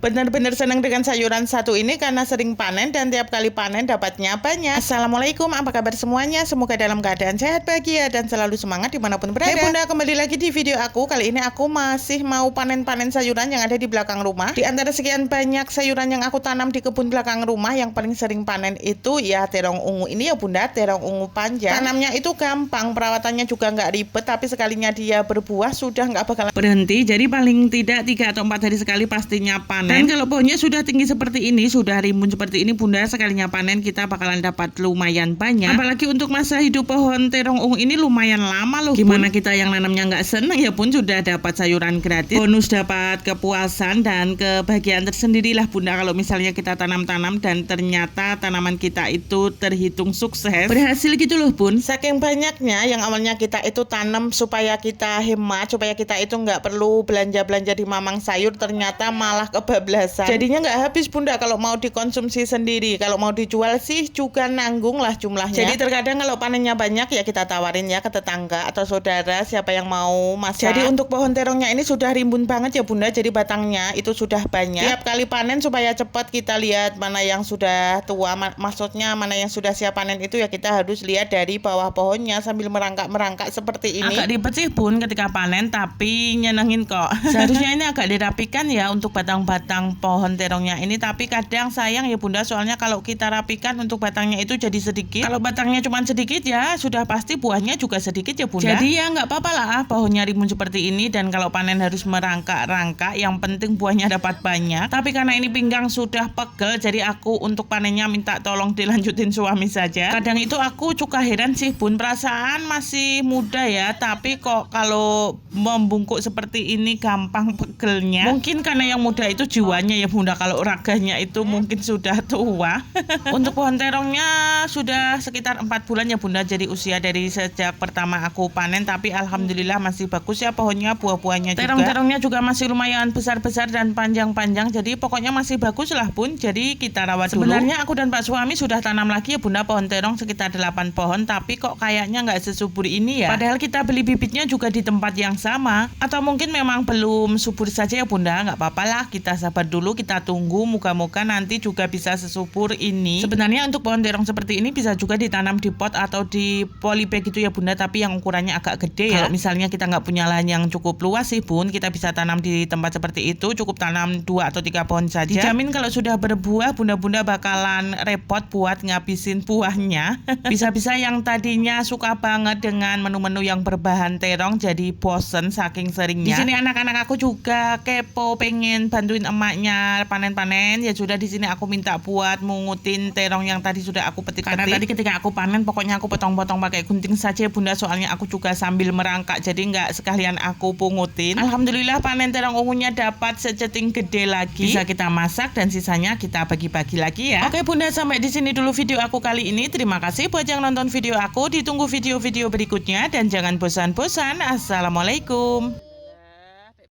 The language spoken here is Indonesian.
Benar-benar senang dengan sayuran satu ini karena sering panen dan tiap kali panen dapatnya banyak. Assalamualaikum, apa kabar semuanya? Semoga dalam keadaan sehat, bahagia, dan selalu semangat dimanapun berada. Hai Bunda, kembali lagi di video aku. Kali ini aku masih mau panen-panen sayuran yang ada di belakang rumah. Di antara sekian banyak sayuran yang aku tanam di kebun belakang rumah, yang paling sering panen itu ya terong ungu ini ya Bunda, terong ungu panjang. Tanamnya itu gampang, perawatannya juga nggak ribet, tapi sekalinya dia berbuah sudah nggak bakalan berhenti. Jadi paling tidak 3 atau 4 hari sekali pastinya panen. Dan kalau pohonnya sudah tinggi seperti ini, sudah rimbun seperti ini Bunda, sekalinya panen kita bakalan dapat lumayan banyak. Apalagi untuk masa hidup pohon terong ungu ini lumayan lama loh. Gimana kita yang nanamnya nggak seneng ya pun sudah dapat sayuran gratis, bonus dapat kepuasan dan kebahagiaan tersendiri lah Bunda kalau misalnya kita tanam-tanam dan ternyata tanaman kita itu terhitung sukses, berhasil gitu loh Bun. Saking banyaknya yang awalnya kita itu tanam supaya kita hemat, supaya kita itu nggak perlu belanja-belanja di mamang sayur, ternyata malah kebablasan. Jadinya nggak habis Bunda kalau mau dikonsumsi sendiri. Kalau mau dijual sih juga nanggung lah jumlahnya. Jadi terkadang kalau panennya banyak ya kita tawarin ya ke tetangga atau saudara siapa yang mau masak. Jadi untuk pohon terongnya ini sudah rimbun banget ya Bunda. Jadi batangnya itu sudah banyak. Tiap kali panen supaya cepat kita lihat mana yang sudah tua, maksudnya mana yang sudah siap panen itu ya kita harus lihat dari bawah pohonnya sambil merangkak-merangkak seperti ini. Agak ribet sih Bun ketika panen, tapi nyenengin kok. Seharusnya ini agak dirapikan ya untuk batang-batang pohon terongnya ini, tapi kadang sayang ya Bunda, soalnya kalau kita rapikan untuk batangnya itu jadi sedikit. Kalau batangnya cuma sedikit ya sudah pasti buahnya juga sedikit ya Bunda. Jadi ya nggak apa-apa lah pohonnya rimbun seperti ini, dan kalau panen harus merangkak-rangkak, yang penting buahnya dapat banyak. Tapi karena ini pinggang sudah pegel, jadi aku untuk panennya minta tolong dilanjutin suami saja. Kadang itu aku suka heran sih Bun, perasaan masih muda ya, tapi kok kalau membungkuk seperti ini gampang pegelnya. Mungkin karena yang muda itu jiwanya ya Bunda, kalau raganya itu mungkin sudah tua. Untuk pohon terongnya sudah sekitar 4 bulan ya Bunda, jadi usia dari sejak pertama aku panen, tapi alhamdulillah masih bagus ya pohonnya, buah-buahnya juga. Terong-terongnya juga masih lumayan besar-besar dan panjang-panjang, jadi pokoknya masih bagus lah Bun. Jadi kita rawat dulu. Sebenarnya aku dan Pak suami sudah tanam lagi ya Bunda pohon terong sekitar 8 pohon, tapi kok kayaknya nggak sesubur ini ya. Padahal kita beli bibitnya juga di tempat yang sama, atau mungkin memang belum subur saja ya Bunda. Nggak apa-apa lah, kita sabar dulu, kita tunggu, moga-moga nanti juga bisa sesubur ini. Sebenarnya untuk pohon terong seperti ini bisa juga ditanam di pot atau di polybag gitu ya Bunda, tapi yang ukurannya agak gede ya. Kalau misalnya kita nggak punya lahan yang cukup luas sih Bun, kita bisa tanam di tempat seperti itu, cukup tanam 2 atau 3 pohon saja. Dijamin kalau sudah berbuah, bunda-bunda bakalan repot buat ngabisin buahnya. Bisa-bisa yang tadinya suka banget dengan menu-menu yang berbahan terong jadi bosen saking seringnya. Di sini anak-anak aku juga kepo, pengen bantuin emaknya panen-panen. Ya sudah, di sini aku minta buat mungutin terong yang tadi sudah aku petik-petik. Karena tadi ketika aku panen pokoknya aku potong-potong pakai gunting saja Bunda, soalnya aku juga sambil merangkak, jadi nggak sekalian aku pungutin. Alhamdulillah panen terong ungunya dapat seceting gede lagi. Bisa kita masak dan sisanya kita bagi-bagi lagi ya. Oke Bunda, sampai di sini dulu video aku kali ini. Terima kasih buat yang nonton video aku. Ditunggu video-video berikutnya dan jangan bosan-bosan. Assalamualaikum.